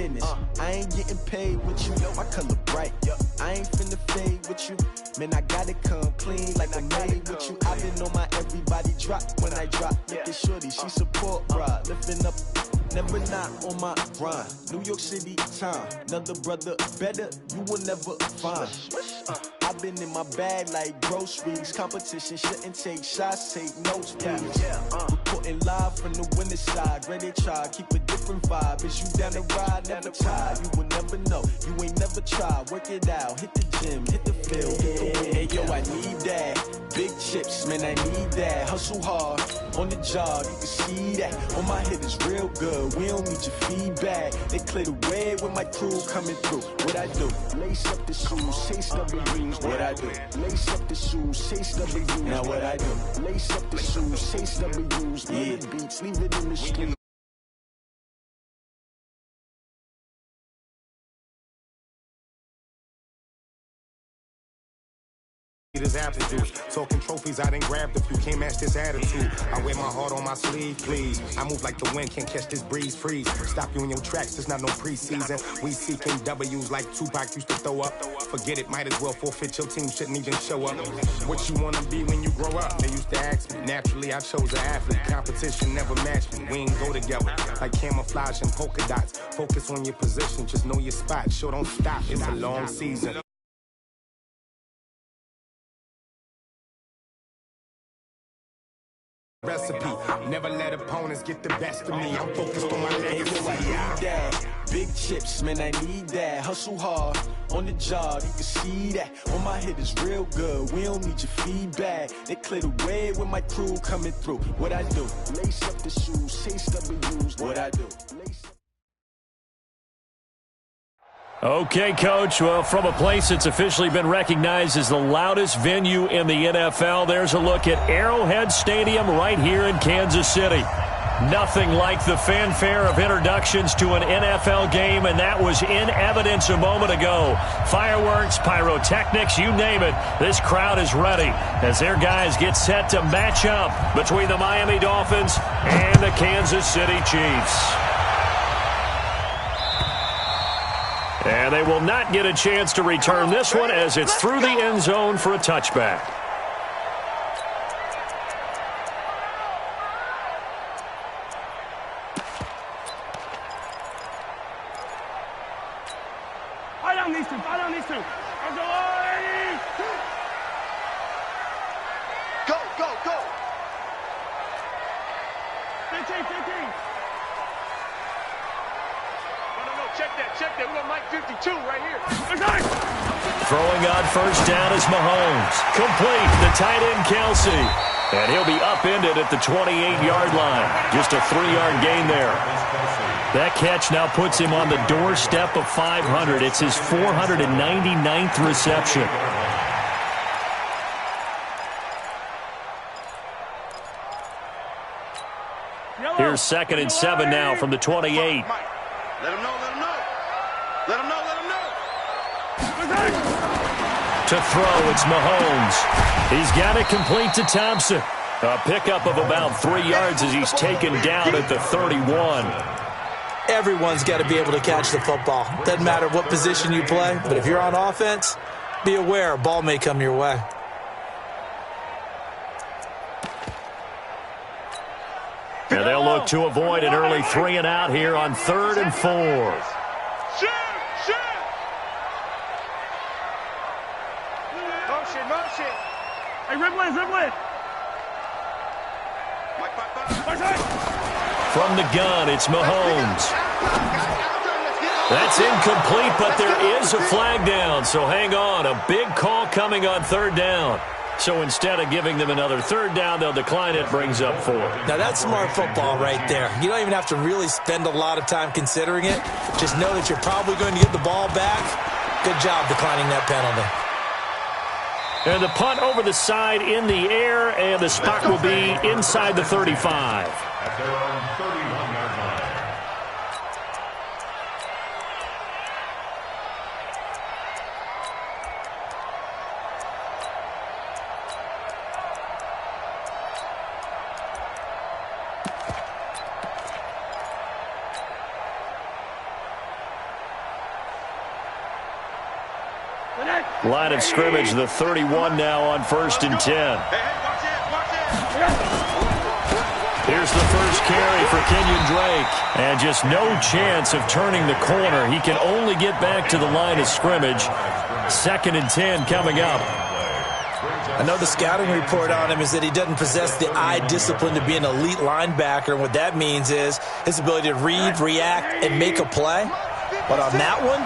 business. I ain't getting paid with you, my color bright. I ain't finna fade with you. Man, I gotta come clean like I made with you. I've been on my everybody drop when I drop. Look at shorty, she support ride. Lifting up, never not on my grind. New York City time, another brother better, you will never find. I've been in my bag like groceries. Competition shouldn't take shots, take notes, please. Reporting live from the winning side. Ready to try, keep a different vibe. Is you down the ride, never tired. You will never know, you ain't never tried. Work it out, hit the gym, hit the field, hit the wind. Hey yo, I need that. Big chips, man, I need that. Hustle hard, on the job, you can see that. On my hit is real good, we don't need your feedback. They clear the way with my crew coming through. What I do? Lace up the shoes, chase W's. What I do? Lace up the shoes, chase W's. Now what I do? Lace up the shoes, chase W's. Yeah, beats, leave it in the street. This apple juice, talking trophies, I done grabbed a few, can't match this attitude. I wear my heart on my sleeve, please. I move like the wind, can't catch this breeze, freeze. Stop you in your tracks, there's not no preseason. We seeking W's like Tupac used to throw up. Forget it, might as well forfeit, your team shouldn't even show up. What you wanna be when you grow up? They used to ask me, naturally I chose an athlete. Competition never matched me, we ain't go together. Like camouflage and polka dots. Focus on your position, just know your spot. Sure, don't stop, it's a long season. Recipe, never let opponents get the best of me. I'm focused on my legacy. I need that. Big chips, man, I need that. Hustle hard, on the job, you can see that. On my hit is real good, we don't need your feedback. They clear the way with my crew coming through. What I do? Lace up the shoes, chase W's. What I do? Okay, Coach. Well, from a place that's officially been recognized as the loudest venue in the NFL, there's a look at Arrowhead Stadium right here in Kansas City. Nothing like the fanfare of introductions to an NFL game, and that was in evidence a moment ago. Fireworks, pyrotechnics, you name it. This crowd is ready as their guys get set to match up between the Miami Dolphins and the Kansas City Chiefs. And they will not get a chance to return this one as it's through the end zone for a touchback. Fire down these two, fire down these two. Go, go, go. 15, 15. Check that. We got Mike 52 right here. Throwing on first down is Mahomes. Complete, the tight end Kelsey. And he'll be upended at the 28-yard line. Just a 3-yard gain there. That catch now puts him on the doorstep of 500. It's his 499th reception. Here's 2nd and 7 now from the 28. Let him know, let him know. Let him know, let him know. To throw, it's Mahomes. He's got it complete to Thompson. A pickup of about 3 yards as he's taken down at the 31. Everyone's got to be able to catch the football. Doesn't matter what position you play, but if you're on offense, be aware a ball may come your way. And they'll look to avoid an early 3 and out here on 3rd and 4. Shoot! Motion. Hey, Ripley. From the gun, it's Mahomes. That's incomplete, but there is a flag down, so hang on. A big call coming on 3rd down. So instead of giving them another 3rd down, they'll decline it, brings up 4. Now, that's smart football right there. You don't even have to really spend a lot of time considering it. Just know that you're probably going to get the ball back. Good job declining that penalty. And the punt over the side in the air, and the spot will be inside the 35. At their own 31-yard line. Line of scrimmage, the 31 now on 1st and 10. Here's the first carry for Kenyon Drake. And just no chance of turning the corner. He can only get back to the line of scrimmage. 2nd and 10 coming up. I know the scouting report on him is that he doesn't possess the eye discipline to be an elite linebacker. And what that means is his ability to read, react, and make a play. But on that one,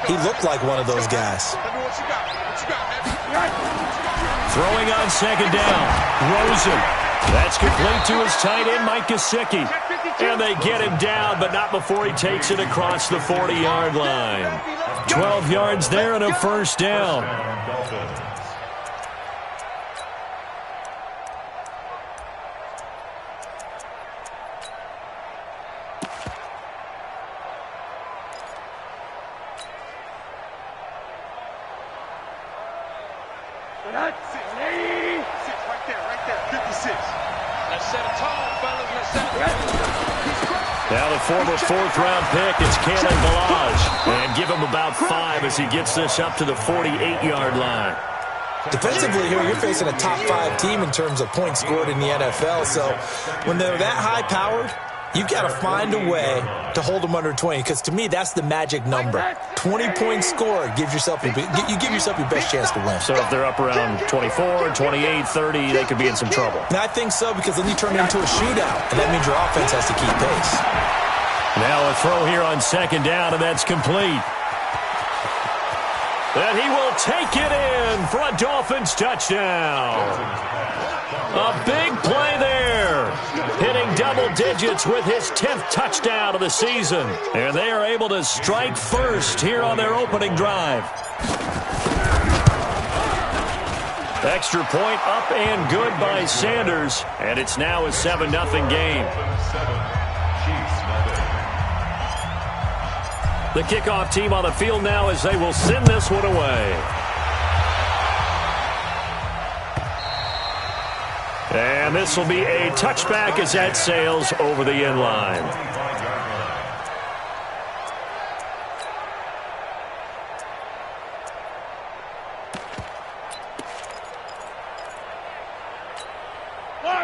he looked like one of those guys. Throwing on 2nd down. Rosen. That's complete to his tight end, Mike Gesicki. And they get him down, but not before he takes it across the 40-yard line. 12 yards there and a first down. Now the former 4th-round pick is Kalen Ballage. And give him about 5 as he gets this up to the 48-yard line. Defensively here, you're facing a top 5 team in terms of points scored in the NFL. So when they're that high-powered, you've got to find a way to hold them under 20, because to me, that's the magic number. 20 points scored, you give yourself your best chance to win. So if they're up around 24, 28, 30, they could be in some trouble. And I think so, because then you turn it into a shootout, and that means your offense has to keep pace. Now a throw here on 2nd down, and that's complete. And he will take it in for a Dolphins touchdown. A big play there. Hitting double digits with his 10th touchdown of the season. And they are able to strike first here on their opening drive. Extra point up and good by Sanders. And it's now a 7-0 game. The kickoff team on the field now as they will send this one away. And this will be a touchback as that sails over the end line.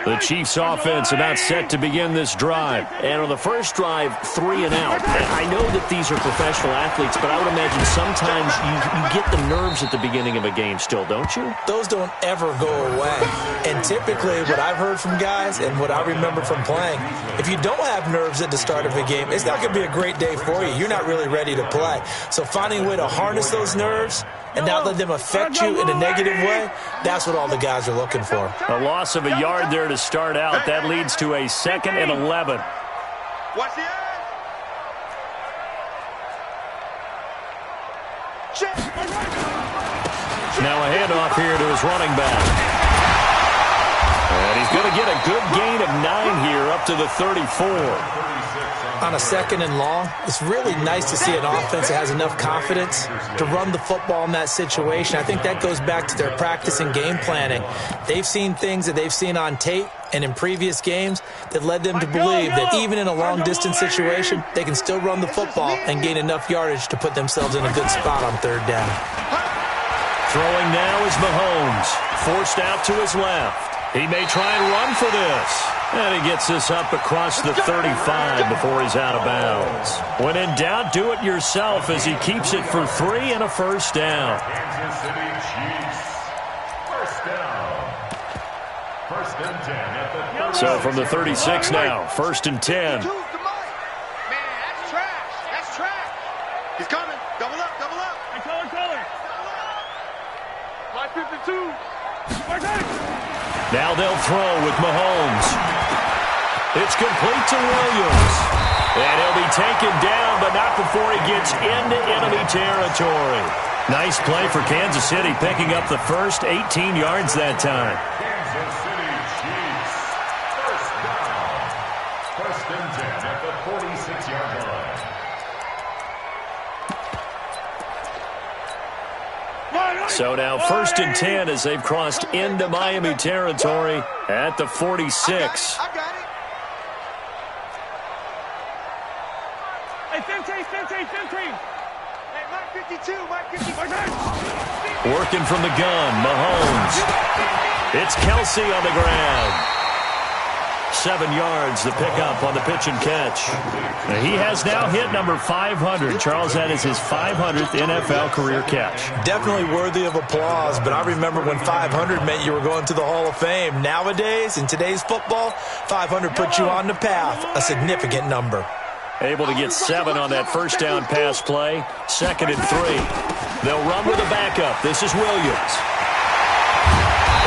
The Chiefs offense about set to begin this drive. And on the first drive, 3 and out. I know that these are professional athletes, but I would imagine sometimes you get the nerves at the beginning of a game still, don't you? Those don't ever go away. And typically what I've heard from guys and what I remember from playing, if you don't have nerves at the start of a game, it's not going to be a great day for you. You're not really ready to play. So finding a way to harness those nerves and not let them affect you in a negative way, that's what all the guys are looking for. A loss of a yard there to start out. That leads to a 2nd and 11. Watch the edge. Now a handoff here to his running back. And he's going to get a good gain of 9 here up to the 34. On a 2nd and long, it's really nice to see an offense that has enough confidence to run the football in that situation. I think that goes back to their practice and game planning. They've seen things that they've seen on tape and in previous games that led them to believe that even in a long-distance situation, they can still run the football and gain enough yardage to put themselves in a good spot on 3rd down. Throwing now is Mahomes, forced out to his left. He may try and run for this. And he gets this up across the 35 before he's out of bounds. When in doubt, do it yourself as he keeps it for 3 and a first down. Kansas City Chiefs. First down. 1st and 10 at the 36. So from the 36 now, 1st and 10. Man, that's trash. That's trash. He's coming. Double up, double up. Hey, color. My 52. Now they'll throw with Mahomes. It's complete to Williams. And he'll be taken down, but not before he gets into enemy territory. Nice play for Kansas City, picking up the first 18 yards that time. Kansas City Chiefs. First down. 1st and 10 at the 46-yard line. So now 1st and 10 as they've crossed into Miami territory at the 46. I got it. Hey, 15. Mike 52, Mike 52. Working from the gun, Mahomes. It's Kelsey on the ground. 7 yards, the pickup on the pitch and catch. He has now hit number 500. Charles, that is his 500th NFL career catch. Definitely worthy of applause, but I remember when 500 meant you were going to the Hall of Fame. Nowadays, in today's football, 500 puts you on the path, a significant number. Able to get 7 on that first down pass play. 2nd and 3. They'll run with a backup. This is Williams.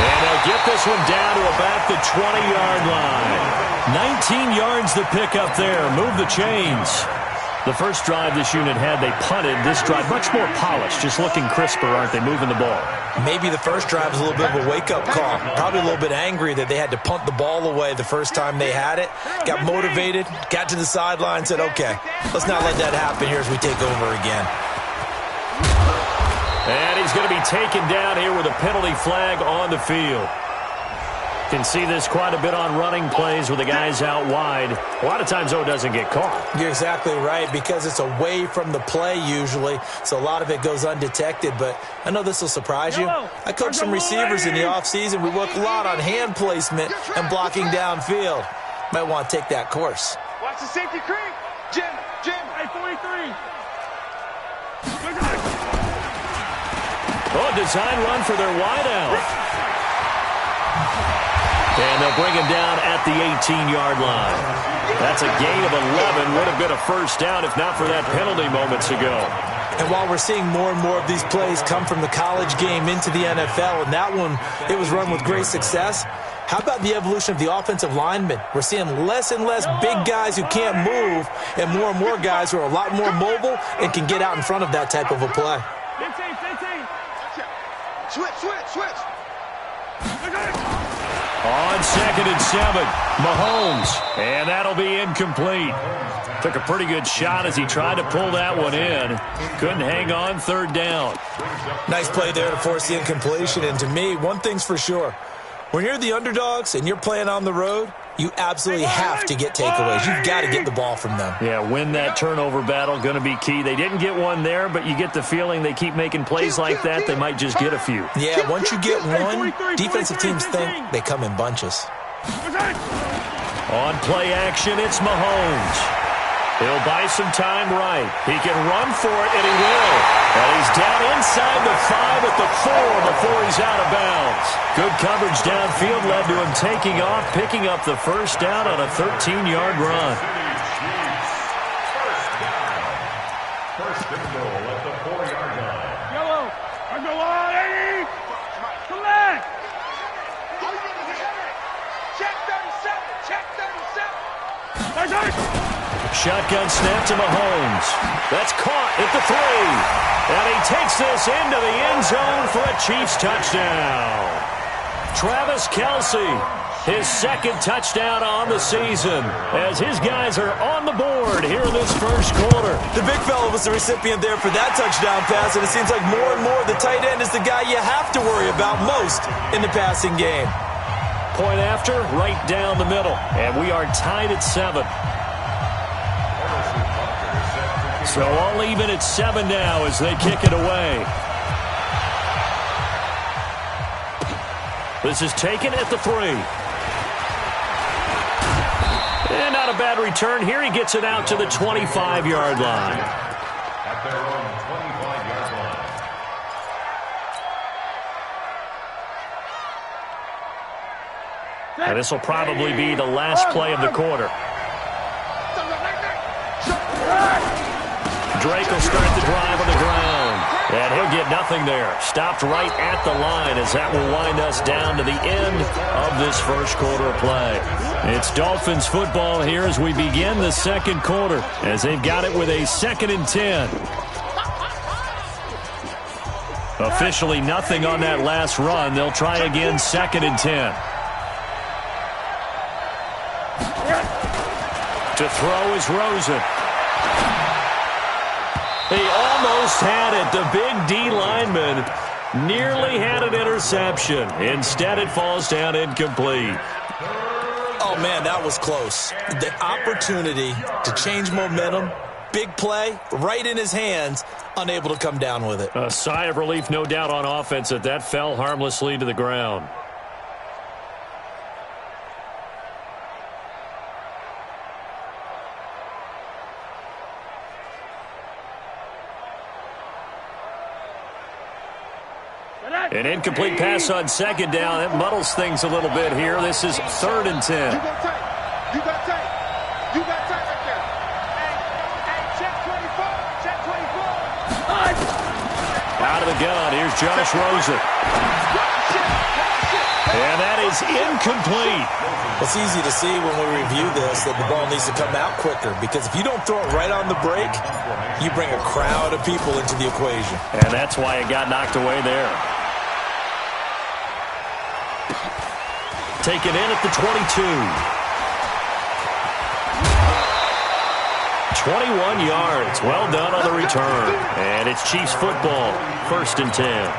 And they'll get this one down to about the 20-yard line. 19 yards to pick up there. Move the chains. The first drive this unit had, they punted. This drive, much more polished, just looking crisper, aren't they, moving the ball? Maybe the first drive was a little bit of a wake-up call. Probably a little bit angry that they had to punt the ball away the first time they had it. Got motivated, got to the sideline, said, okay, let's not let that happen here as we take over again. And he's going to be taken down here with a penalty flag on the field. Can see this quite a bit on running plays with the guys out wide. A lot of times, though, it doesn't get caught. You're exactly right, because it's away from the play usually, so a lot of it goes undetected. But I know this will surprise you. I coach some receivers in the offseason. We work a lot on hand placement and blocking downfield. Might want to take that course. Watch the safety creep. Jim. Hey, 43. Oh, design run for their wideout. And they'll bring him down at the 18-yard line. That's a gain of 11. Would have been a first down if not for that penalty moments ago. And while we're seeing more and more of these plays come from the college game into the NFL, and that one, it was run with great success, how about the evolution of the offensive linemen? We're seeing less and less big guys who can't move and more guys who are a lot more mobile and can get out in front of that type of a play. 15. Switch. On 2nd and 7, Mahomes. And that'll be incomplete. Took a pretty good shot as he tried to pull that one in. Couldn't hang on, 3rd down. Nice play there to force the incompletion. And to me, one thing's for sure. When you're the underdogs and you're playing on the road, you absolutely have to get takeaways. You've got to get the ball from them. Yeah, win that turnover battle, going to be key. They didn't get one there, but you get the feeling they keep making plays like that, they might just get a few. Yeah, once you get one, defensive teams think they come in bunches. On play action, it's Mahomes. He'll buy some time right. He can run for it, and he will. And he's down inside the 5 at the 4 before he's out of bounds. Good coverage downfield led to him taking off, picking up the first down on a 13-yard run. First and goal at the 4-yard line. Yellow. I go on, 80. Come back. Check 37. Shotgun snap to Mahomes. That's caught at the 3. And he takes this into the end zone for a Chiefs touchdown. Travis Kelce, his 2nd touchdown on the season, as his guys are on the board here in this first quarter. The big fella was the recipient there for that touchdown pass, and it seems like more and more the tight end is the guy you have to worry about most in the passing game. Point after, right down the middle, and we are tied at 7. So all even at 7 now as they kick it away. This is taken at the 3. And not a bad return here. He gets it out to the 25-yard line. At their own 25-yard line. And this will probably be the last play of the quarter. Drake will start the drive on the ground. And he'll get nothing there. Stopped right at the line as that will wind us down to the end of this first quarter of play. It's Dolphins football here as we begin the second quarter, as they've got it with a 2nd and 10. Officially nothing on that last run. They'll try again, 2nd and 10. To throw is Rosen. He almost had it. The big D lineman nearly had an interception. Instead, it falls down incomplete. Oh, man, that was close. The opportunity to change momentum Big play, right in his hands, unable to come down with it. A sigh of relief, no doubt, on offense that fell harmlessly to the ground. An incomplete pass on second down. That muddles things a little bit here. This is 3rd and 10. You got tight. You got tight. You got tight right there. Hey, check 24. Check 24. Out of the gun. Here's Josh Rosen. And that is incomplete. It's easy to see when we review this that the ball needs to come out quicker, because if you don't throw it right on the break, you bring a crowd of people into the equation. And that's why it got knocked away there. Taken in at the 22. 21 yards. Well done on the return. And it's Chiefs football. 1st and 10.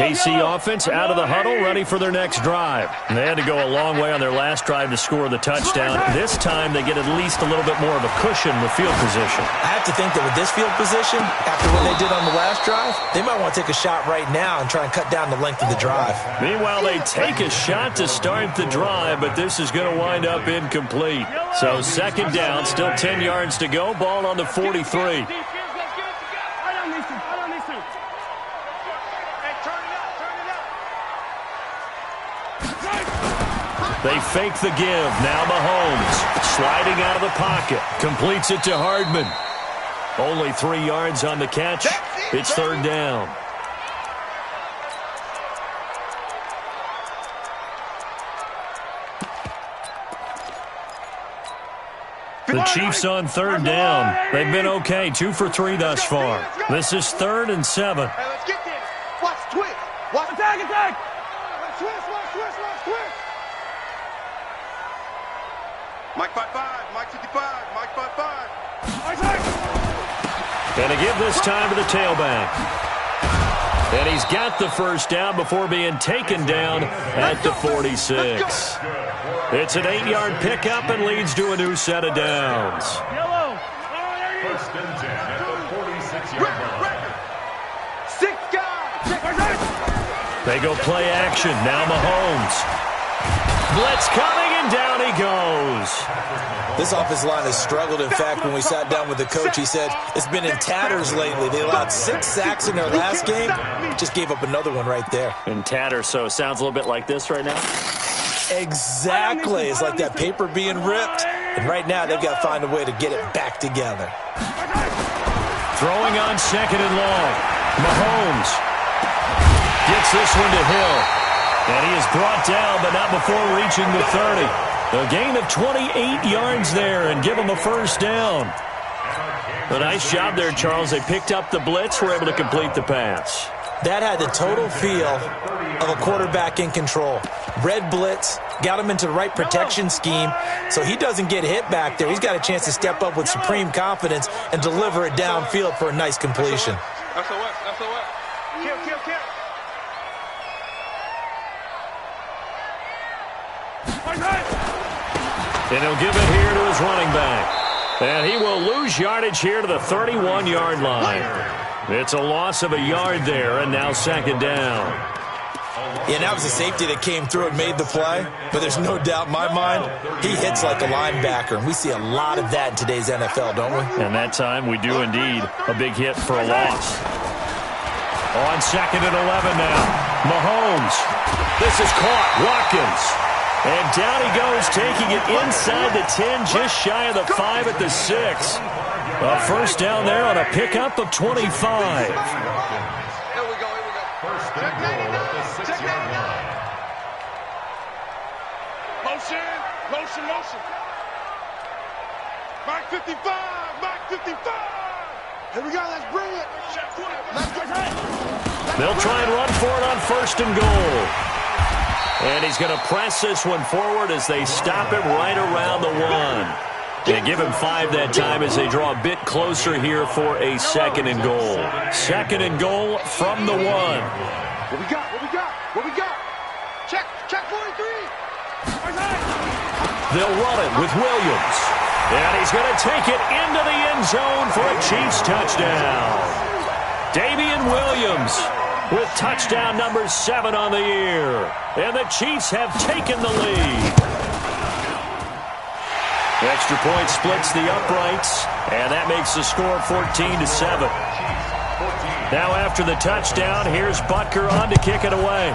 KC offense out of the huddle, ready for their next drive. And they had to go a long way on their last drive to score the touchdown. This time they get at least a little bit more of a cushion with field position. I have to think that with this field position, after what they did on the last drive, they might want to take a shot right now and try and cut down the length of the drive. Meanwhile, they take a shot to start the drive, but this is going to wind up incomplete. So 2nd down, still 10 yards to go. Ball on the 43. They fake the give. Now Mahomes sliding out of the pocket. Completes it to Hardman. Only 3 yards on the catch. It's 3rd down. The Chiefs on 3rd down. They've been okay. 2 for 3 thus far. This is 3rd and 7. Hey, let's get this. Watch twist. Watch attack. Watch twist. Mike 5-5, Mike 55, Mike 5-5. And a give this time to the tailback. And he's got the 1st down before being taken down at the 46. It's an 8-yard pickup and leads to a new set of downs. 1st and 10 at the 46-yard line. 6 guys. They go play action. Now Mahomes. Blitz coming, and down he goes. This offensive line has struggled. In fact, when we sat down with the coach, he said it's been in tatters lately. They allowed 6 sacks in their last game. Just gave up another one right there. In tatters, so it sounds a little bit like this right now? Exactly. It's like that paper being ripped. And right now, they've got to find a way to get it back together. Throwing on 2nd and long. Mahomes gets this one to Hill. And he is brought down, but not before reaching the 30. A gain of 28 yards there and give him a 1st down. A nice job there, Charles. They picked up the blitz, were able to complete the pass. That had the total feel of a quarterback in control. Red blitz, got him into the right protection scheme, so he doesn't get hit back there. He's got a chance to step up with supreme confidence and deliver it downfield for a nice completion. That's a what? Kill. And he'll give it here to his running back. And he will lose yardage here to the 31-yard line. It's a loss of a yard there, and now 2nd down. Yeah, that was a safety that came through and made the play, but there's no doubt in my mind he hits like a linebacker, and we see a lot of that in today's NFL, don't we? And that time we do indeed. A big hit for a loss. On 2nd and 11 now. Mahomes. This is caught. Watkins. And down he goes, taking it inside the 10, just shy of the 5 at the 6. A 1st down there on a pickup of 25. Here we go. Check 99. Motion. Mark 55. Here we go, let's bring it. They'll try and run for it on 1st and goal. And he's going to press this one forward as they stop him right around the 1. And give him 5 that time as they draw a bit closer here for a 2nd and goal. 2nd and goal from the 1. What we got? What we got? What we got? Check 43. They'll run it with Williams. And he's going to take it into the end zone for a Chiefs touchdown. Damian Williams with touchdown number 7 on the year. And the Chiefs have taken the lead. The extra point splits the uprights, and that makes the score 14-7. Now after the touchdown, here's Butker on to kick it away.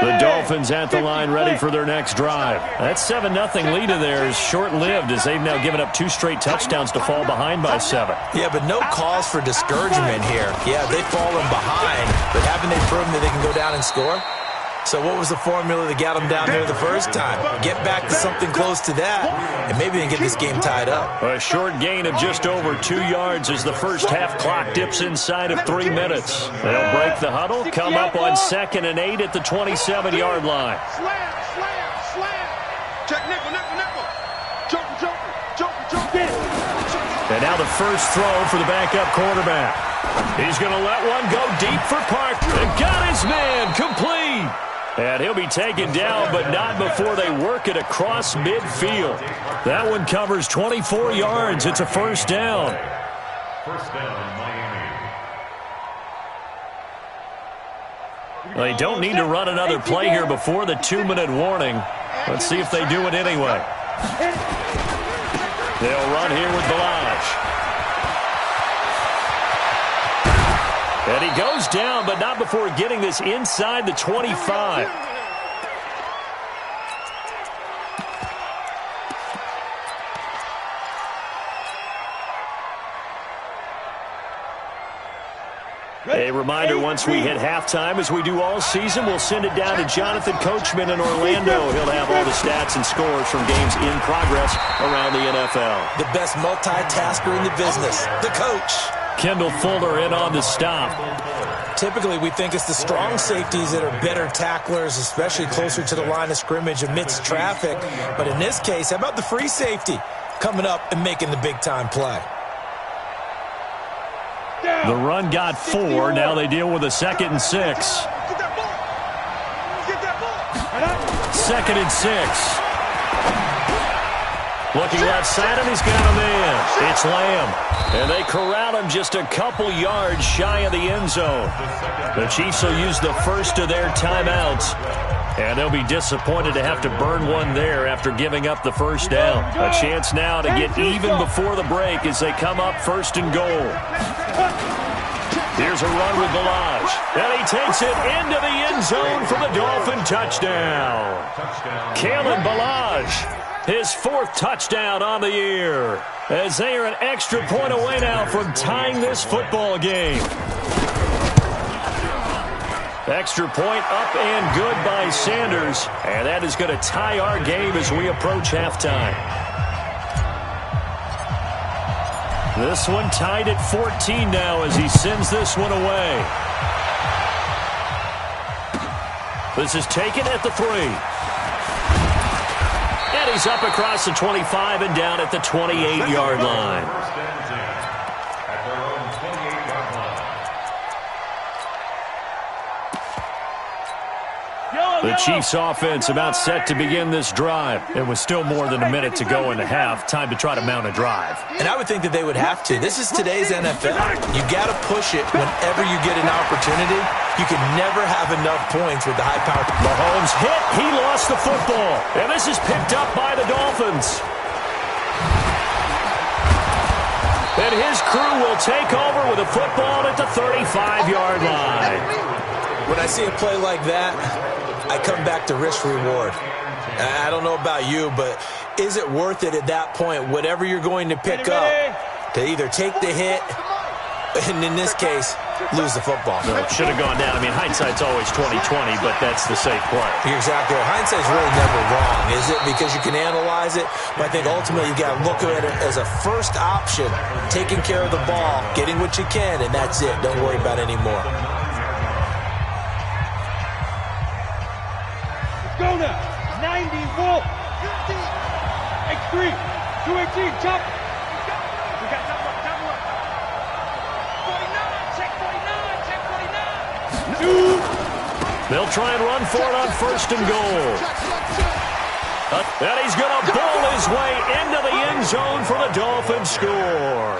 The Dolphins at the line ready for their next drive. That 7-0 lead of theirs is short-lived as they've now given up 2 straight touchdowns to fall behind by 7. Yeah, but no cause for discouragement here. Yeah, they've fallen behind, but haven't they proven that they can go down and score? So what was the formula that got them down there the first time? Get back to something close to that, and maybe they can get this game tied up. A short gain of just over 2 yards as the first half clock dips inside of 3 minutes. They'll break the huddle, come up on 2nd and 8 at the 27-yard line. Slam. Check nickel. Joker. And now the first throw for the backup quarterback. He's going to let one go deep for Parker. And got his man complete. And he'll be taken down, but not before they work it across midfield. That one covers 24 yards. It's a first down. First down, Miami. They don't need to run another play here before the 2-minute warning. Let's see if they do it anyway. They'll run here with Balaj. And he goes down, but not before getting this inside the 25. A reminder, once we hit halftime, as we do all season, we'll send it down to Jonathan Coachman in Orlando. He'll have all the stats and scores from games in progress around the NFL. The best multitasker in the business, the coach. Kendall Fuller in on the stop. Typically, we think it's the strong safeties that are better tacklers, especially closer to the line of scrimmage amidst traffic. But in this case, how about the free safety coming up and making the big-time play? The run got 4. Now they deal with a 2nd and 6. 2nd and 6. Looking left side, and he's got a man. It's Lamb. And they corral him just a couple yards shy of the end zone. The Chiefs will use the first of their timeouts. And they'll be disappointed to have to burn one there after giving up the first down. A chance now to get even before the break as they come up 1st and goal. Here's a run with Balaj. And he takes it into the end zone for the Dolphin touchdown. Kalen Balaj, his 4th touchdown on the year, as they are an extra point away now from tying this football game. Extra point up and good by Sanders, and that is going to tie our game as we approach halftime. This one tied at 14 now as he sends this one away. This is taken at the 3. And he's up across the 25 and down at the 28-yard line. The Chiefs offense about set to begin this drive. It was still more than a minute to go in the half. Time to try to mount a drive. And I would think that they would have to. This is today's NFL. You got to push it whenever you get an opportunity. You can never have enough points with the high power. Mahomes hit. He lost the football. And this is picked up by the Dolphins. And his crew will take over with a football at the 35-yard line. When I see a play like that, I come back to risk-reward. I don't know about you, but is it worth it at that point, whatever you're going to pick up, to either take the hit, and in this case, lose the football? No, it should have gone down. I mean, hindsight's always 20/20, but that's the safe play. You're exactly right. Hindsight's really never wrong, is it? Because you can analyze it, but I think ultimately you got to look at it as a first option, taking care of the ball, getting what you can, and that's it. Don't worry about it anymore. Go now. 90 Wolf. X3. 218. Chop. We got top left. 49. Check 49. Check 49. They'll try and run for it on first and goal. And he's going to bowl his way into the end zone for the Dolphins score.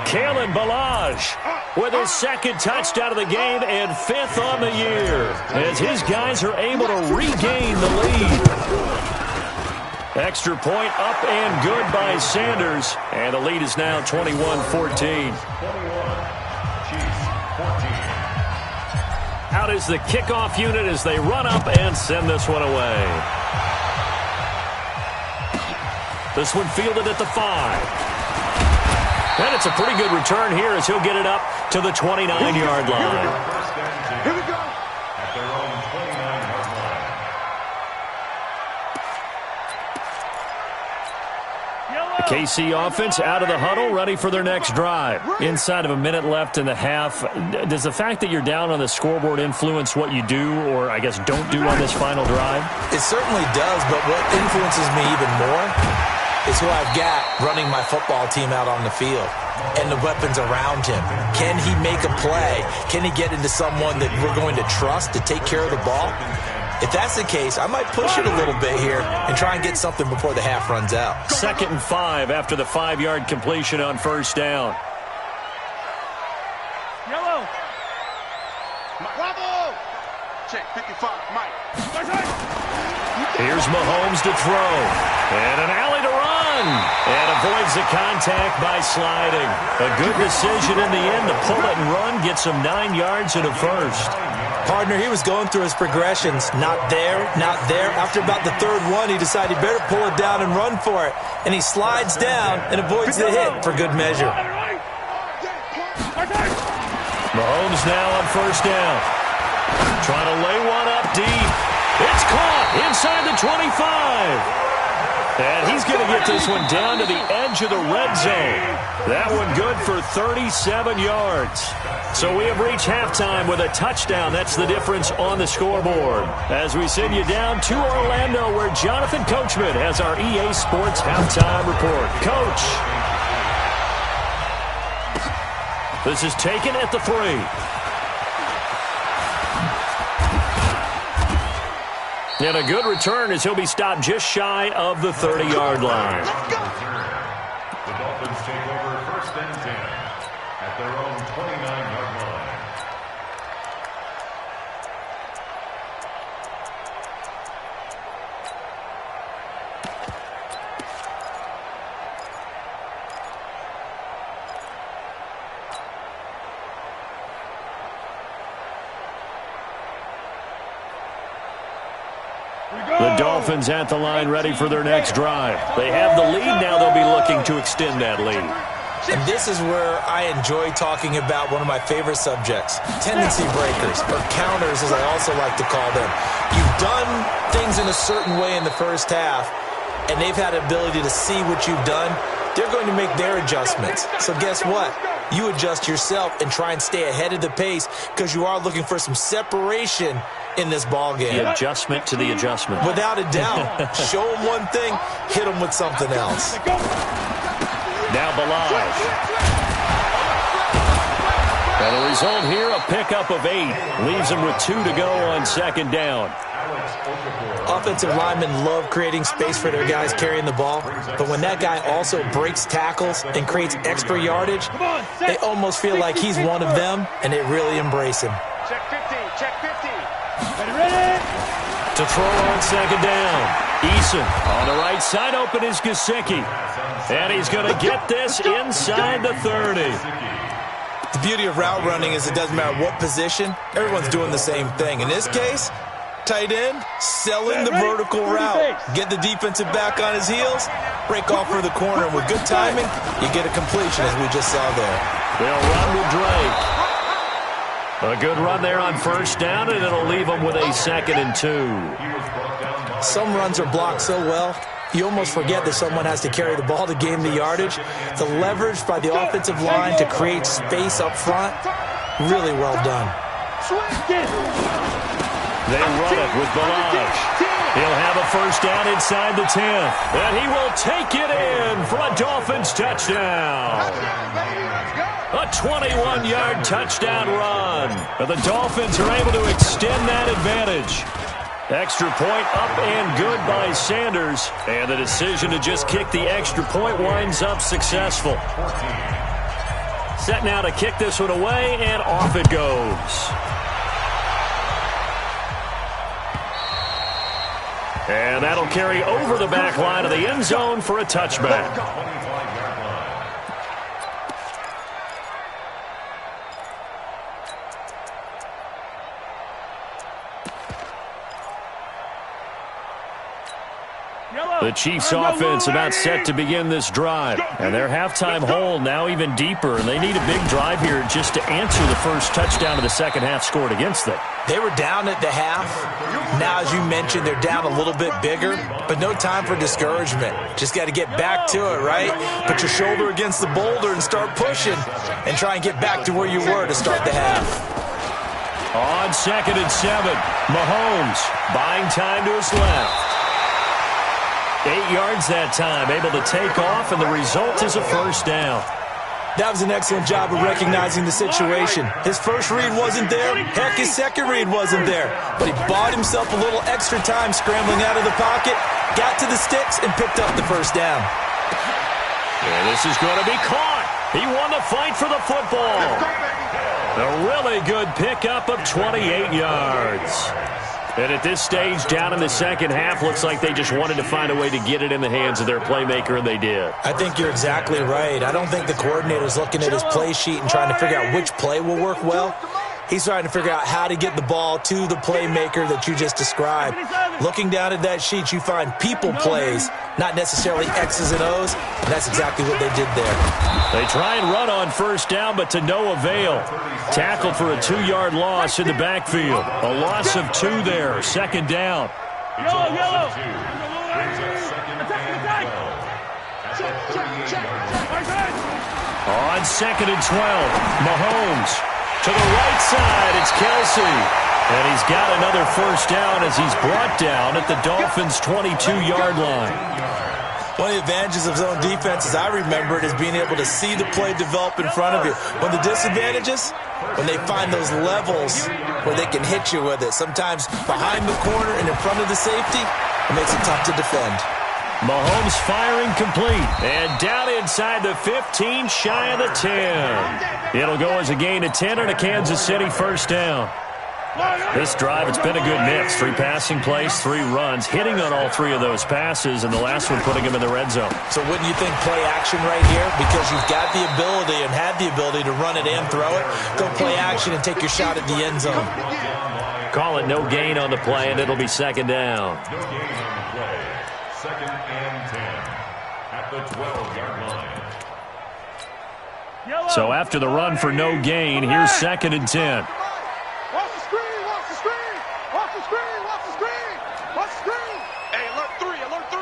Kalen Ballage with his second touchdown of the game and fifth on the year as his guys are able to regain the lead. Extra point up and good by Sanders, and the lead is now 21-14. Out is the kickoff unit as they run up and send this one away. This one fielded at the 5. And it's a pretty good return here as he'll get it up to the 29-yard line. Here we go. At their own 29-yard line. The KC offense out of the huddle, ready for their next drive. Inside of a minute left in the half, does the fact that you're down on the scoreboard influence what you do, or I guess don't do on this final drive? It certainly does, but what influences me even more is who I've got running my football team out on the field and the weapons around him. Can he make a play? Can he get into someone that we're going to trust to take care of the ball? If that's the case, I might push it a little bit here and try and get something before the half runs out. 2nd and 5 after the 5-yard completion on first down. Yellow. Bravo. Check 55. Mike. Here's Mahomes to throw. And an alley to run. And avoids the contact by sliding. A good decision in the end to pull it and run. Gets him 9 yards and a first. Partner, he was going through his progressions. Not there, not there. After about the 3rd one, he decided he better pull it down and run for it. And he slides down and avoids the hit for good measure. Mahomes now on first down. Trying to lay one up deep. It's caught inside the 25. And he's going to get this one down to the edge of the red zone. That one good for 37 yards. So we have reached halftime with a touchdown. That's the difference on the scoreboard. As we send you down to Orlando, where Jonathan Coachman has our EA Sports Halftime Report. Coach. This is taken at the 3. And a good return as he'll be stopped just shy of the 30-yard line. The Dolphins take over 1st and 10 at their own 29-yard line. The Dolphins at the line ready for their next drive. They have the lead now. They'll be looking to extend that lead. And this is where I enjoy talking about one of my favorite subjects, tendency breakers, or counters as I also like to call them. You've done things in a certain way in the first half, and they've had the ability to see what you've done. They're going to make their adjustments. So guess what? You adjust yourself and try and stay ahead of the pace because you are looking for some separation in this ball game. The adjustment to the adjustment. Without a doubt. Show them one thing, hit them with something else. Now Ballage. And the result here, a pickup of 8. Leaves them with 2 to go on second down. Offensive linemen love creating space for their guys carrying the ball, but when that guy also breaks tackles and creates extra yardage, they almost feel like he's one of them, and they really embrace him. Check 50, check 50. Ready? To throw on second down. Eason on the right side, open is Gesicki. And he's going to get this inside the 30. The beauty of route running is it doesn't matter what position, everyone's doing the same thing. In this case, tight end, selling the vertical route. Get the defensive back on his heels, break off for the corner. And with good timing, you get a completion, as we just saw there. They'll run with Drake. A good run there on first down, and it'll leave them with a 2nd and 2. Some runs are blocked so well, you almost forget that someone has to carry the ball to gain the yardage. The leverage by the offensive line to create space up front, really well done. They run it with Balaj. He'll have a first down inside the 10. And he will take it in for a Dolphins touchdown. A 21-yard touchdown run. And the Dolphins are able to extend that advantage. Extra point up and good by Sanders. And the decision to just kick the extra point winds up successful. Set now to kick this one away, and off it goes. And that'll carry over the back line of the end zone for a touchback. The Chiefs offense about set to begin this drive. And their halftime hole now even deeper. And they need a big drive here just to answer the first touchdown of the second half scored against them. They were down at the half. Now, as you mentioned, they're down a little bit bigger, but no time for discouragement. Just got to get back to it, right? Put your shoulder against the boulder and start pushing and try and get back to where you were to start the half. On 2nd and 7, Mahomes buying time to his left. 8 yards that time, able to take off, and the result is a first down. That was an excellent job of recognizing the situation. His first read wasn't there. Heck, his second read wasn't there. But he bought himself a little extra time scrambling out of the pocket, got to the sticks, and picked up the first down. And this is going to be caught. He won the fight for the football. A really good pickup of 28 yards. And at this stage, down in the second half, looks like they just wanted to find a way to get it in the hands of their playmaker, and they did. I think you're exactly right. I don't think the coordinator's looking at his play sheet and trying to figure out which play will work well. He's trying to figure out how to get the ball to the playmaker that you just described. Looking down at that sheet, you find people plays, not necessarily X's and O's, and that's exactly what they did there. They try and run on first down, but to no avail. Tackled for a 2-yard loss in the backfield. A loss of 2 there, second down. Yellow. On 2nd and 12, Mahomes. To the right side, it's Kelsey. And he's got another first down as he's brought down at the Dolphins' 22-yard line. One of the advantages of zone defense, as I remember it, is being able to see the play develop in front of you. One of the disadvantages, when they find those levels where they can hit you with it. Sometimes behind the corner and in front of the safety, it makes it tough to defend. Mahomes firing complete. And down inside the 15, shy of the 10. It'll go as a gain of 10 and a Kansas City first down. This drive, it's been a good mix. 3 passing plays, 3 runs, hitting on all 3 of those passes, and the last one putting him in the red zone. So wouldn't you think play action right here? Because you've got the ability and had the ability to run it and throw it. Go play action and take your shot at the end zone. Call it no gain on the play, and it'll be second down. No gain on the play. 2nd and 10 at the 12-yard line. So after the run for no gain, here's 2nd and 10. Watch the screen, watch the screen. Watch the screen, watch the screen. Watch the screen. Hey, alert 3, alert 3.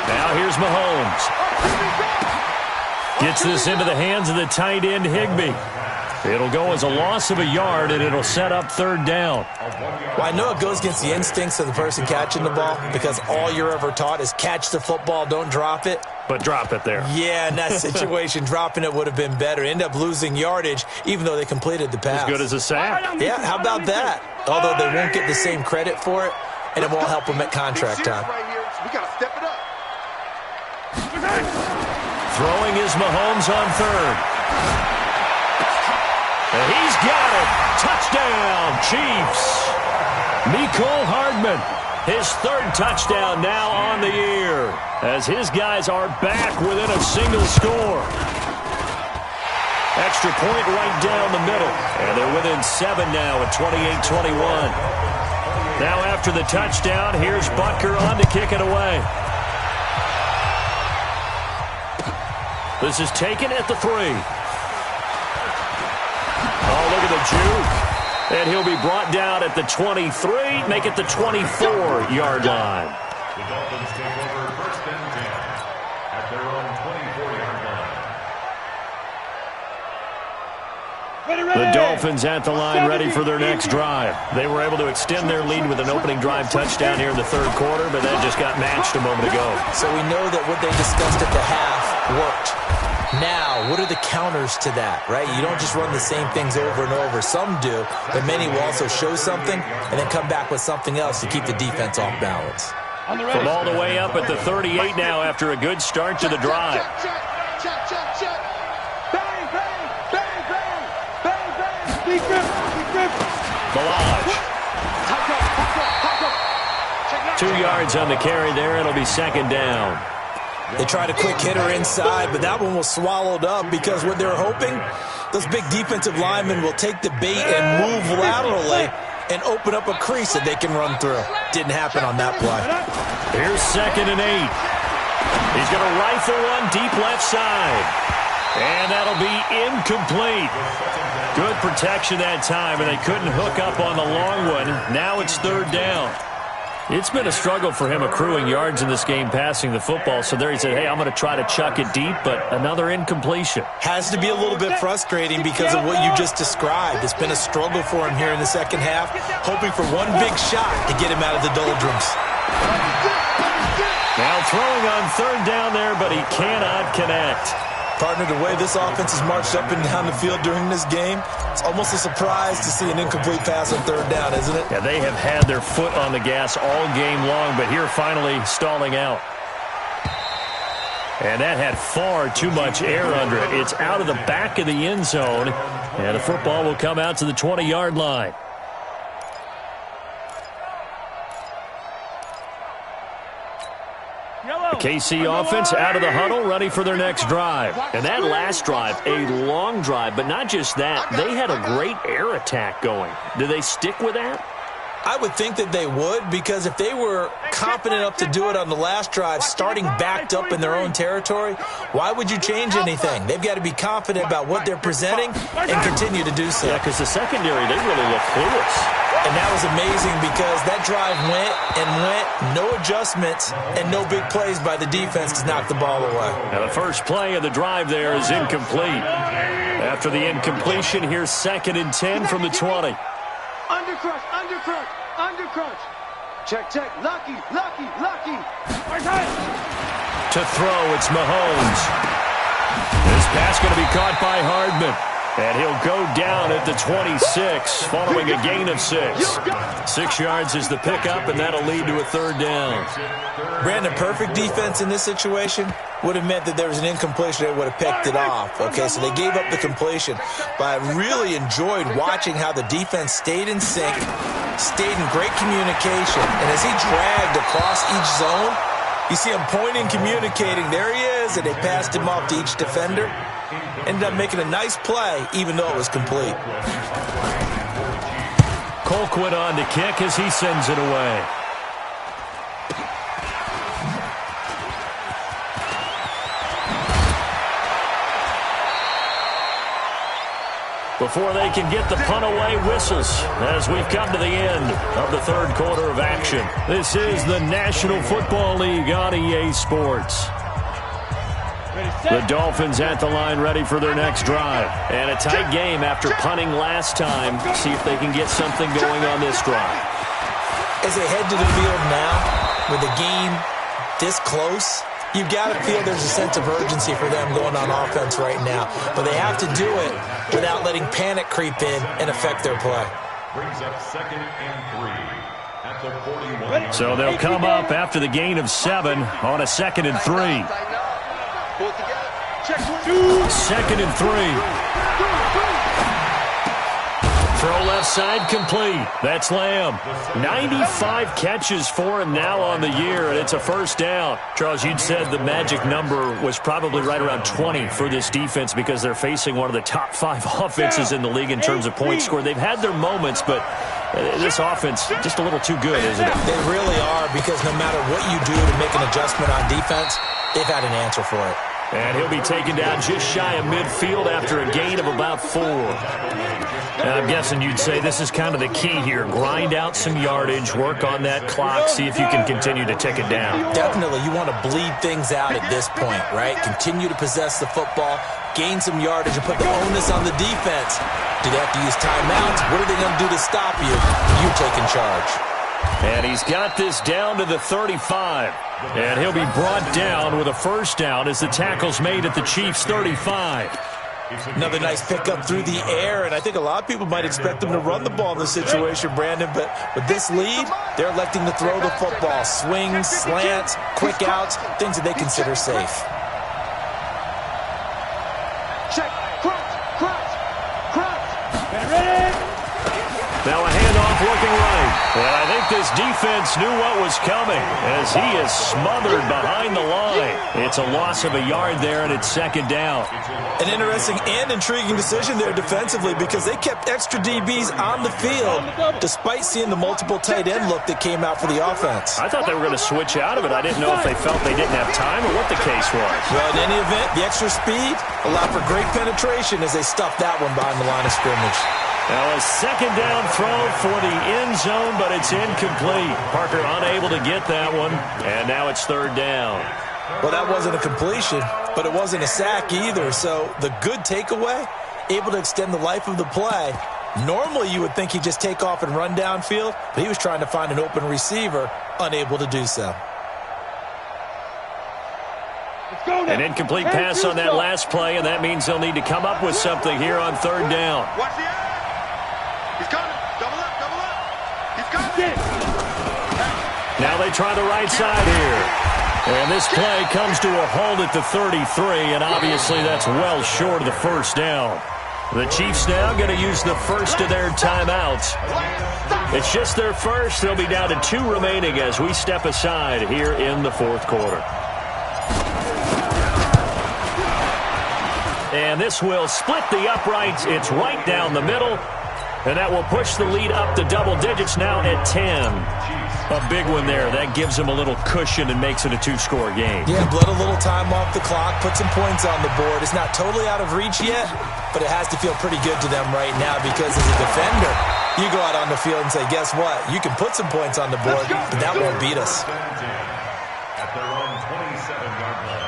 Now here's Mahomes. Gets this into the hands of the tight end, Higbee. It'll go as a loss of a yard, and it'll set up third down. Well, I know it goes against the instincts of the person catching the ball because all you're ever taught is catch the football, don't drop it. But drop it there. Yeah, in that situation, dropping it would have been better. End up losing yardage, even though they completed the pass. As good as a sack. Yeah, how about that? Although they won't get the same credit for it, and it won't help them at contract time. We got to step it up. Throwing is Mahomes on third. And he's got it. Touchdown, Chiefs. Mecole Hardman, his third touchdown now on the year, as his guys are back within a single score. Extra point right down the middle, and they're within 7 now at 28-21. Now after the touchdown, here's Butker on to kick it away. This is taken at the 3. Oh, look at the juke. And he'll be brought down at the 23, make it the 24-yard line. The Dolphins take over first and 10 at their own 24-yard line. The Dolphins at the line, ready for their next drive. They were able to extend their lead with an opening drive touchdown here in the third quarter, but that just got matched a moment ago. So we know that what they discussed at the half worked. Now, what are the counters to that, right? You don't just run the same things over and over. Some do, but many will also show something and then come back with something else to keep the defense off balance. From all the way up at the 38 now after a good start to the drive. Balaj. 2 yards on the carry there. It'll be second down. They tried a quick hitter inside, but that one was swallowed up because what they're hoping, those big defensive linemen will take the bait and move laterally and open up a crease that they can run through. Didn't happen on that play. Here's 2nd and 8. He's going to rifle one deep left side. And that'll be incomplete. Good protection that time, and they couldn't hook up on the long one. Now it's third down. It's been a struggle for him accruing yards in this game passing the football. So there he said, hey, I'm going to try to chuck it deep, but another incompletion. Has to be a little bit frustrating because of what you just described. It's been a struggle for him here in the second half, hoping for one big shot to get him out of the doldrums. Now throwing on third down there, but he cannot connect. Partner, the way this offense has marched up and down the field during this game, it's almost a surprise to see an incomplete pass on third down, isn't it? Yeah, they have had their foot on the gas all game long, but here finally stalling out. And that had far too much air under it. It's out of the back of the end zone, and the football will come out to the 20-yard line. The KC offense out of the huddle, ready for their next drive. And that last drive, a long drive, but not just that. They had a great air attack going. Do they stick with that? I would think that they would, because if they were confident enough to do it on the last drive, starting backed up in their own territory, why would you change anything? They've got to be confident about what they're presenting and continue to do so. Yeah, because the secondary, they really look clueless. And that was amazing because that drive went and went, no adjustments, and no big plays by the defense to knock the ball away. Now the first play of the drive there is incomplete. After the incompletion, here's 2nd and 10 from the 20. Undercrunch, undercrunch, undercrunch. Check, check. Lucky, lucky, lucky. To throw, it's Mahomes. This pass going to be caught by Hardman. And he'll go down at the 26 following a gain of 6. 6 yards is the pickup, and that'll lead to a third down. Brandon, perfect defense in this situation would have meant that there was an incompletion. They would have picked it off. Okay, so they gave up the completion. But I really enjoyed watching how the defense stayed in sync, stayed in great communication. And as he dragged across each zone, you see him pointing, communicating. There he is, and they passed him off to each defender. Ended up making a nice play, even though it was complete. Colquitt on to kick as he sends it away. Before they can get the punt away, whistles as we've come to the end of the third quarter of action. This is the National Football League on EA Sports. The Dolphins at the line ready for their next drive. And a tight game after punting last time. See if they can get something going on this drive. As they head to the field now, with the game this close, you've got to feel there's a sense of urgency for them going on offense right now. But they have to do it without letting panic creep in and affect their play. Brings up 2nd and 3 at the 41. So they'll come up after the gain of 7 on a 2nd and 3. 2nd and 3. Throw left side complete. That's Lamb. 95 catches for him now on the year, and it's a first down. Charles, you'd said the magic number was probably right around 20 for this defense because they're facing one of the top 5 offenses in the league in terms of points scored. They've had their moments, but this offense just a little too good, isn't it? They really are, because no matter what you do to make an adjustment on defense, they've had an answer for it. And he'll be taken down just shy of midfield after a gain of about 4. And I'm guessing you'd say this is kind of the key here. Grind out some yardage, work on that clock, see if you can continue to tick it down. Definitely. You want to bleed things out at this point, right? Continue to possess the football, gain some yardage, and put the onus on the defense. Do they have to use timeouts? What are they going to do to stop you? You taking charge. And he's got this down to the 35. And he'll be brought down with a first down as the tackle's made at the Chiefs' 35. Another nice pickup through the air, and I think a lot of people might expect them to run the ball in this situation, Brandon, but with this lead, they're electing to throw the football. Swings, slants, quick outs, things that they consider safe. Check, crouch. Now a handoff looking right. And I think this defense knew what was coming as he is smothered behind the line. It's a loss of a yard there, and it's 2nd down. An interesting and intriguing decision there defensively, because they kept extra DBs on the field despite seeing the multiple tight end look that came out for the offense. I thought they were going to switch out of it. I didn't know if they felt they didn't have time or what the case was. Well, in any event, the extra speed allowed for great penetration as they stuffed that one behind the line of scrimmage. Now a 2nd down throw for the end zone, but it's incomplete. Parker unable to get that one, and now it's 3rd down. Well, that wasn't a completion, but it wasn't a sack either. So the good takeaway, able to extend the life of the play. Normally you would think he'd just take off and run downfield, but he was trying to find an open receiver, unable to do so. An incomplete pass on that last play, and that means they'll need to come up with something here on 3rd down. Watch the eye. He's coming. Double up. He's coming. Now they try the right side here. And this play comes to a halt at the 33, and obviously that's well short of the first down. The Chiefs now going to use the first of their timeouts. It's just their first. They'll be down to 2 remaining as we step aside here in the 4th quarter. And this will split the uprights. It's right down the middle. And that will push the lead up to double digits now at 10. A big one there. That gives them a little cushion and makes it a 2-score game. Yeah, bled a little time off the clock, put some points on the board. It's not totally out of reach yet, but it has to feel pretty good to them right now, because as a defender, you go out on the field and say, guess what? You can put some points on the board, but that won't beat us. At their own 27-yard line.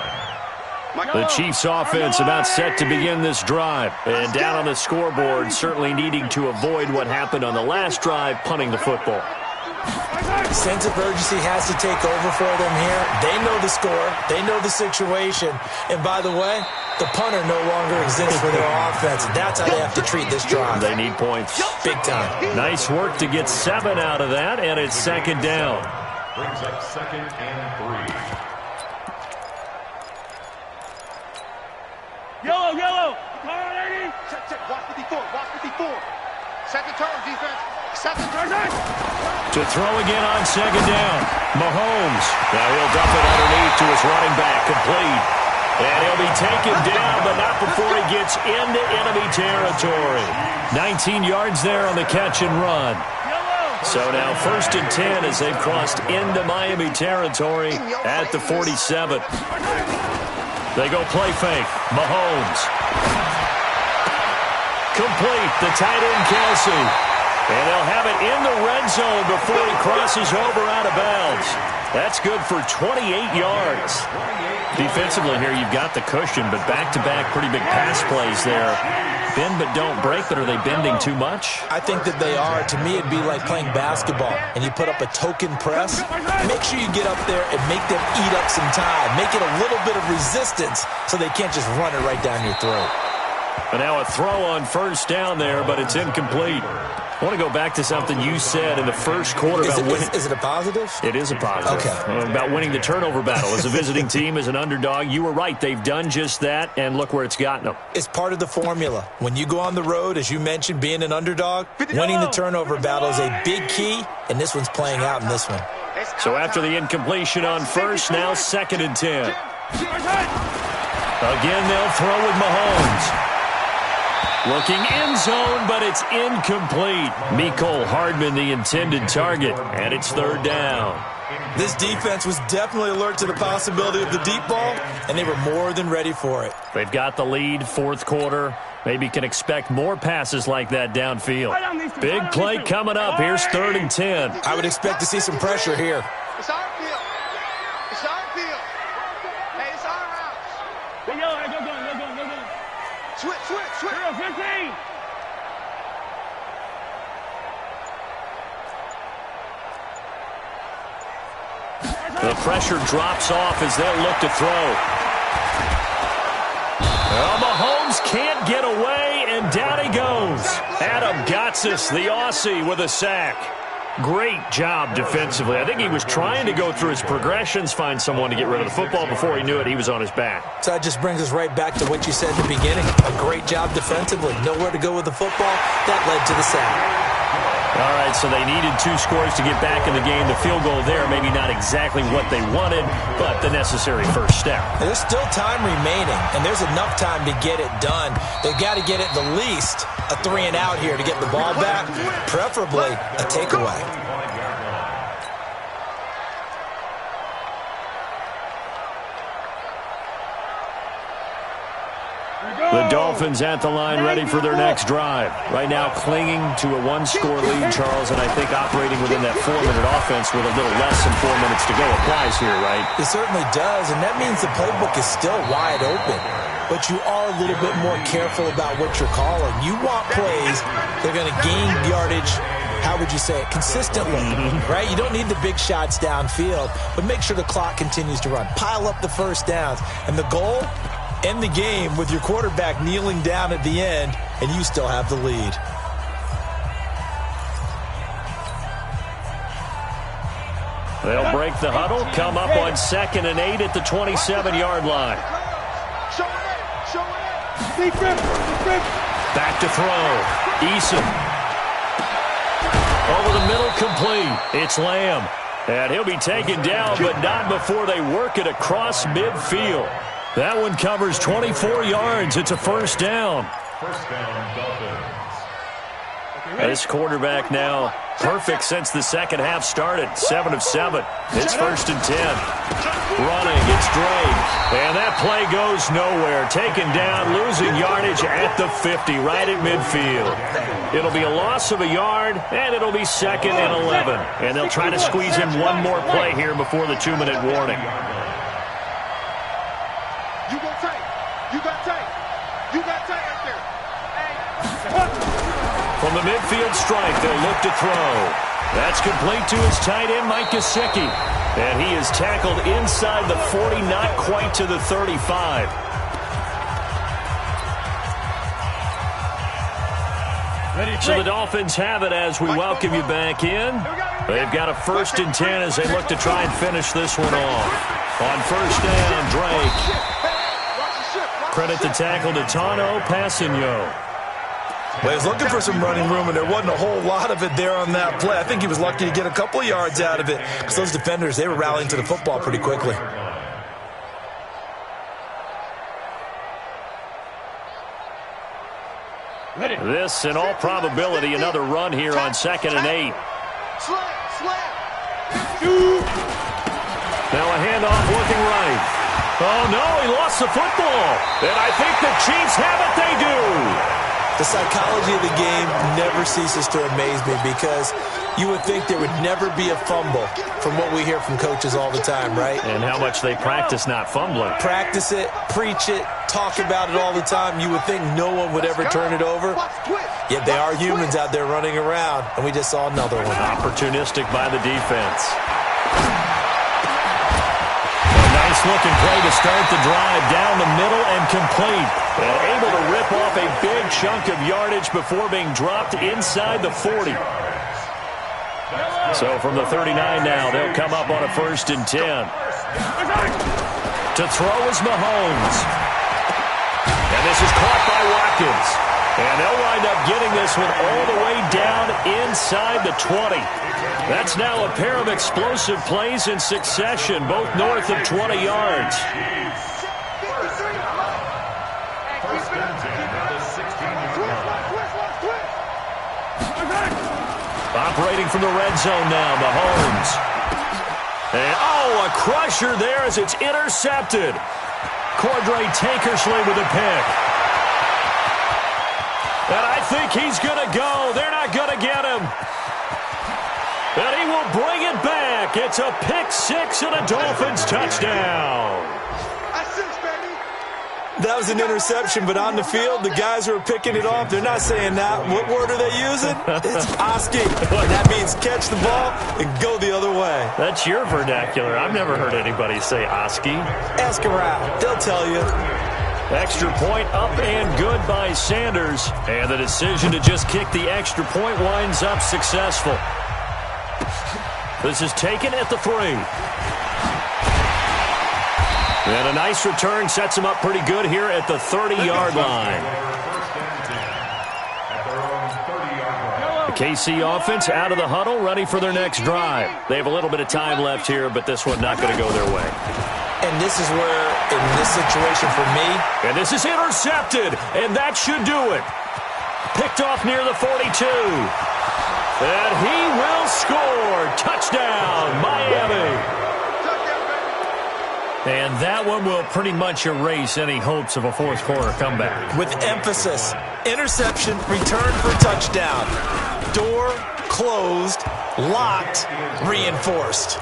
The Chiefs offense about set to begin this drive. And down on the scoreboard, certainly needing to avoid what happened on the last drive, punting the football. Sense of urgency has to take over for them here. They know the score. They know the situation. And by the way, the punter no longer exists for their offense. That's how they have to treat this drive. They need points. Big time. Nice work to get 7 out of that, and it's 2nd down. Brings up 2nd and 3. Yellow. Come on, Eddie. Check. Watch 54. Set the turn, defense. Set the turn. To throw again on 2nd down. Mahomes. Now he'll dump it underneath to his running back. Complete. And he'll be taken down, but not before he gets into enemy territory. 19 yards there on the catch and run. So now 1st and 10 as they've crossed into Miami territory at the 47. They go play fake. Mahomes. Complete. The tight end, Kelsey. And they'll have it in the red zone before he crosses over out of bounds. That's good for 28 yards. Defensively here, you've got the cushion, but back-to-back pretty big pass plays there. Bend but don't break, but are they bending too much? I think that they are. To me, it'd be like playing basketball, and you put up a token press. Make sure you get up there and make them eat up some time. Make it a little bit of resistance so they can't just run it right down your throat. And now a throw on first down there, but it's incomplete. I want to go back to something you said in the first quarter about winning. Is it a positive? It is a positive. Okay. About winning the turnover battle. As a visiting team, as an underdog, you were right. They've done just that, and look where it's gotten them. It's part of the formula. When you go on the road, as you mentioned, being an underdog, winning the turnover battle is a big key, and this one's playing out in this one. So after the incompletion on first, now 2nd and 10. Again, they'll throw with Mahomes. Looking end zone, but it's incomplete. Mecole Hardman, the intended target, and it's 3rd down. This defense was definitely alert to the possibility of the deep ball, and they were more than ready for it. They've got the lead, 4th quarter. Maybe can expect more passes like that downfield. Big play coming up. Here's 3rd and 10. I would expect to see some pressure here. It's our field. It's our field. Hey, it's our house. Hey, yo, go. Switch. 15. The pressure drops off as they'll look to throw. Well, Mahomes can't get away, and down he goes. Adam Gotsis, the Aussie, with a sack. Great job defensively. I think he was trying to go through his progressions, find someone to get rid of the football. Before he knew it, he was on his back. So that just brings us right back to what you said in the beginning. A great job defensively. Nowhere to go with the football. That led to the sack. All right, so they needed 2 scores to get back in the game. The field goal there, maybe not exactly what they wanted, but the necessary first step. There's still time remaining, and there's enough time to get it done. They've got to get it the least a 3 and out here to get the ball back, preferably a takeaway. The Dolphins at the line, ready for their next drive. Right now clinging to a 1-score lead, Charles, and I think operating within that 4-minute offense with a little less than 4 minutes to go applies here, right? It certainly does, and that means the playbook is still wide open. But you are a little bit more careful about what you're calling. You want plays that are going to gain yardage, how would you say it, consistently, right? You don't need the big shots downfield, but make sure the clock continues to run. Pile up the first downs, and the goal, end the game with your quarterback kneeling down at the end, and you still have the lead. They'll break the huddle, come up on 2nd and 8 at the 27-yard line. Back to throw. Eason. Over the middle, complete. It's Lamb. And he'll be taken down, but not before they work it across midfield. That one covers 24 yards. It's a 1st down. First down, Dolphins. This quarterback now perfect since the second half started. 7 of 7. It's 1st and 10. Running, it's Drake. And that play goes nowhere. Taken down, losing yardage at the 50, right at midfield. It'll be a loss of a yard, and it'll be 2nd and 11. And they'll try to squeeze in one more play here before the 2-minute warning. From the midfield strike, they'll look to throw. That's complete to his tight end, Mike Gesicki. And he is tackled inside the 40, not quite to the 35. So the Dolphins have it as we welcome you back in. They've got a 1st and 10 as they look to try and finish this one off. On 1st down, Drake. Credit the tackle to Tano Passigno. Well, he was looking for some running room, and there wasn't a whole lot of it there on that play. I think he was lucky to get a couple of yards out of it because those defenders, they were rallying to the football pretty quickly. This, in all probability, another run here on 2nd and 8. Now a handoff looking right. Oh, no, he lost the football. And I think the Chiefs have it. They do. The psychology of the game never ceases to amaze me because you would think there would never be a fumble from what we hear from coaches all the time, right? And how much they practice not fumbling. Practice it, preach it, talk about it all the time. You would think no one would ever turn it over. Yet they are humans out there running around, and we just saw another one. Opportunistic by the defense. Nice looking play to start the drive down the middle and complete. And able to rip off a big chunk of yardage before being dropped inside the 40. So from the 39 now, they'll come up on a 1st and 10. To throw is Mahomes. And this is caught by Watkins. And they'll wind up getting this one all the way down inside the 20. That's now a pair of explosive plays in succession, both north of 20 yards. Operating from the red zone now, Mahomes. And, a crusher there as it's intercepted. Cordray Tankersley with a pick. And I think he's going to go. They're not going to get him. And he will bring it back. It's a pick six and a Dolphins touchdown. That was an interception, but on the field, the guys who are picking it off, they're not saying that. What word are they using? It's Oski. That means catch the ball and go the other way. That's your vernacular. I've never heard anybody say Oski. Ask around. They'll tell you. Extra point up and good by Sanders. And the decision to just kick the extra point winds up successful. This is taken at the 3. And a nice return sets him up pretty good here at the 30-yard line. The KC offense out of the huddle, ready for their next drive. They have a little bit of time left here, but this one not going to go their way. And this is where, in this situation for me... And this is intercepted, and that should do it. Picked off near the 42. And he will score. Touchdown, Miami. And that one will pretty much erase any hopes of a fourth quarter comeback. With emphasis, interception, return for touchdown. Door closed, locked, reinforced.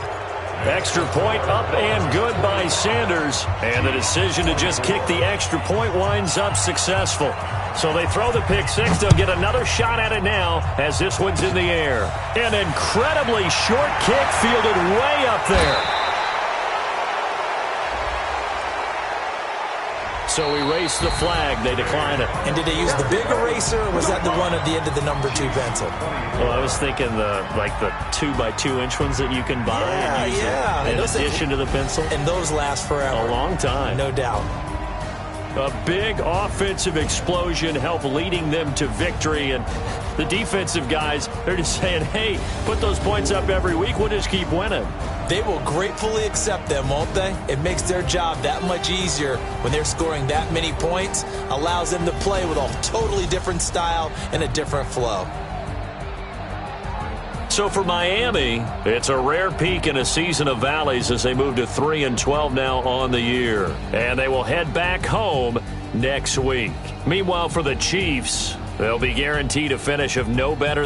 Extra point up and good by Sanders. And the decision to just kick the extra point winds up successful. So they throw the pick six. They'll get another shot at it now as this one's in the air. An incredibly short kick fielded way up there. So erase the flag. They decline it. And did they use the big eraser, or was that the one at the end of the number 2 pencil? Well, I was thinking the 2x2-inch ones that you can buy and use in addition to the pencil. And those last forever. A long time. No doubt. A big offensive explosion helped leading them to victory. And the defensive guys, they're just saying, hey, put those points up every week. We'll just keep winning. They will gratefully accept them, won't they? It makes their job that much easier when they're scoring that many points. Allows them to play with a totally different style and a different flow. So for Miami, it's a rare peak in a season of valleys as they move to 3-12 now on the year. And they will head back home next week. Meanwhile, for the Chiefs, they'll be guaranteed a finish of no better